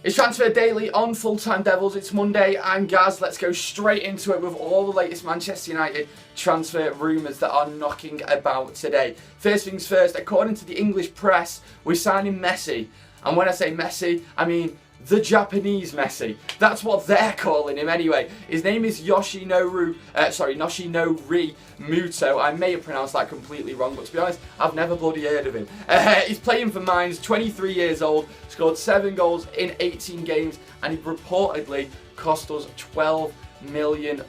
It's Transfer Daily on Full Time Devils. It's Monday, and Gaz, let's go straight into it with all the latest Manchester United transfer rumours that are knocking about today. First things first, according to the English press, we're signing Messi. And when I say Messi, I mean the Japanese Messi. That's what they're calling him anyway. His name is Yoshinori Muto. I may have pronounced that completely wrong, but to be honest, I've never bloody heard of him. He's playing for Mainz, 23 years old, scored 7 goals in 18 games, and he reportedly cost us £12 million.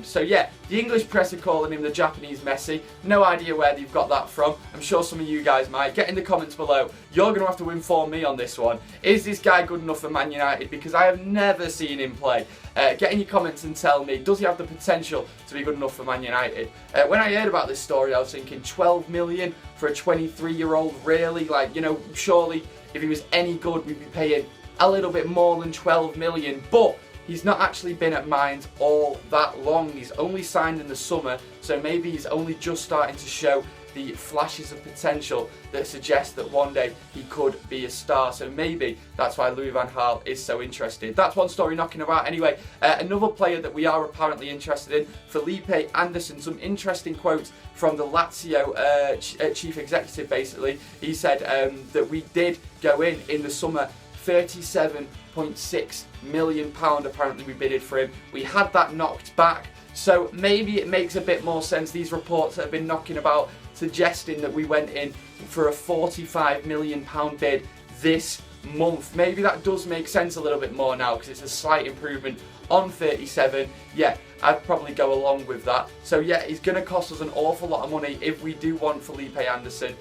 So yeah, the English press are calling him the Japanese Messi. No idea where they've got that from. I'm sure some of you guys might. Get in the comments below. You're going to have to inform me on this one. Is this guy good enough for Man United? Because I have never seen him play. Get in your comments and tell me, does he have the potential to be good enough for Man United? When I heard about this story, I was thinking 12 million for a 23-year-old, really? Like, you know, surely if he was any good, we'd be paying a little bit more than 12 million. But he's not actually been at Mainz all that long. He's only signed in the summer, so maybe he's only just starting to show the flashes of potential that suggest that one day he could be a star. So maybe that's why Louis van Gaal is so interested. That's one story knocking about. Anyway, another player that we are apparently interested in, Felipe Anderson. Some interesting quotes from the Lazio chief executive, basically. He said that we did go in the summer, £37.6 million apparently we bidded for him. We had that knocked back, so maybe it makes a bit more sense. These reports that have been knocking about suggesting that we went in for a £45 million bid this month. Maybe that does make sense a little bit more now, because it's a slight improvement on 37. Yeah, I'd probably go along with that. So yeah, he's going to cost us an awful lot of money if we do want Felipe Anderson.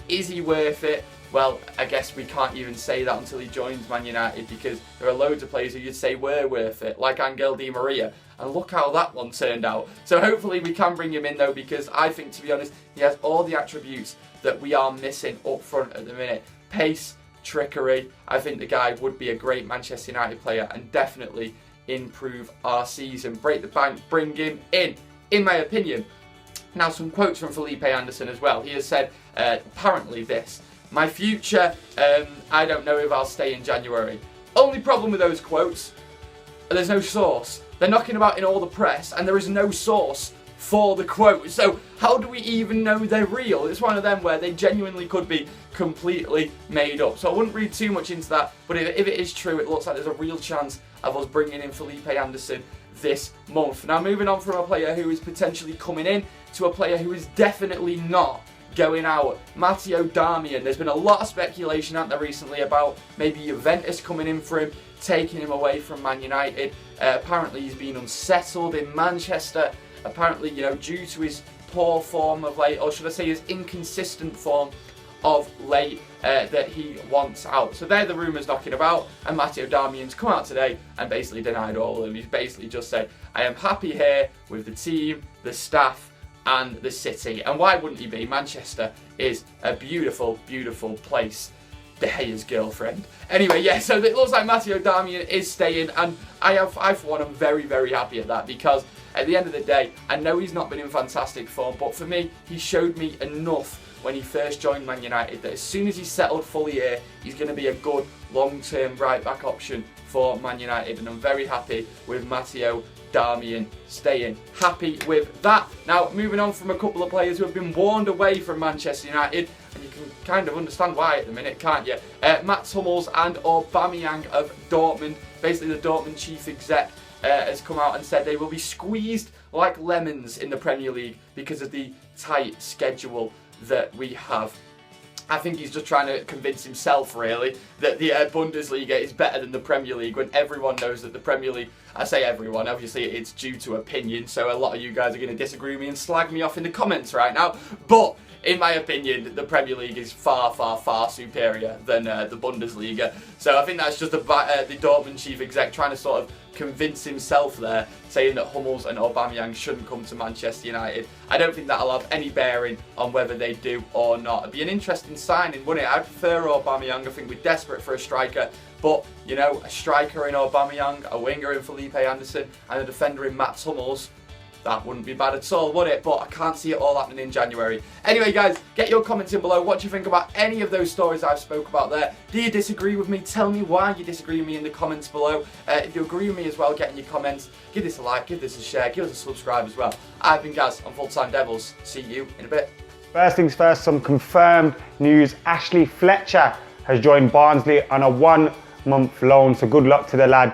Is he worth it? Well, I guess we can't even say that until he joins Man United, because there are loads of players who you'd say were worth it, like Angel Di Maria, and look how that one turned out. So hopefully we can bring him in though, because I think, to be honest, he has all the attributes that we are missing up front at the minute. Pace, trickery. I think the guy would be a great Manchester United player and definitely improve our season. Break the bank, bring him in my opinion. Now, some quotes from Felipe Anderson as well. He has said apparently this: "My future, I don't know if I'll stay in January." Only problem with those quotes, there's no source. They're knocking about in all the press, and there is no source for the quote. So how do we even know they're real? It's one of them where they genuinely could be completely made up. So I wouldn't read too much into that, but if it is true, it looks like there's a real chance of us bringing in Felipe Anderson this month. Now, moving on from a player who is potentially coming in to a player who is definitely not going out, Matteo Darmian. There's been a lot of speculation out there recently about maybe Juventus coming in for him, taking him away from Man United. Apparently he's been unsettled in Manchester, apparently, you know, due to his poor form of late, or should I say his inconsistent form of late, that he wants out. So they're the rumours knocking about, and Matteo Darmian's come out today and basically denied all of them. He's basically just said, I am happy here with the team, the staff, and the city. And why wouldn't he be? Manchester is a beautiful, beautiful place. De Gea's girlfriend. Anyway, yeah, so it looks like Matteo Darmian is staying, and I for one, am very, very happy at that, because at the end of the day, I know he's not been in fantastic form, but for me, he showed me enough when he first joined Man United that as soon as he's settled fully here, he's going to be a good long-term right-back option for Man United, and I'm very happy with Matteo Darmian staying. Happy with that. Now, moving on from a couple of players who have been warned away from Manchester United, and you can kind of understand why at the minute, can't you? Mats Hummels and Aubameyang of Dortmund. Basically, the Dortmund chief exec has come out and said they will be squeezed like lemons in the Premier League because of the tight schedule that we have. I think he's just trying to convince himself, really, that the Bundesliga is better than the Premier League, when everyone knows that the Premier League, I say everyone, obviously it's due to opinion, so a lot of you guys are going to disagree with me and slag me off in the comments right now, but in my opinion, the Premier League is far, far, far superior than the Bundesliga. So I think that's just the Dortmund chief exec trying to sort of convince himself there, saying that Hummels and Aubameyang shouldn't come to Manchester United. I don't think that'll have any bearing on whether they do or not. It'd be an interesting signing, wouldn't it? I'd prefer Aubameyang. I think we're desperate for a striker, but, you know, a striker in Aubameyang, a winger in Felipe Anderson, and a defender in Mats Hummels, That wouldn't be bad at all, would it? But I can't see it all happening in January. Anyway, guys, get your comments in below. What do you think about any of those stories I've spoke about there? Do you disagree with me? Tell me why you disagree with me in the comments below. If you agree with me as well, get in your comments. Give this a like, give this a share, give us a subscribe as well. I've been Gaz on Full Time Devils. See you in a bit. First things first, some confirmed news. Ashley Fletcher has joined Barnsley on a 1-month loan, so good luck to the lad.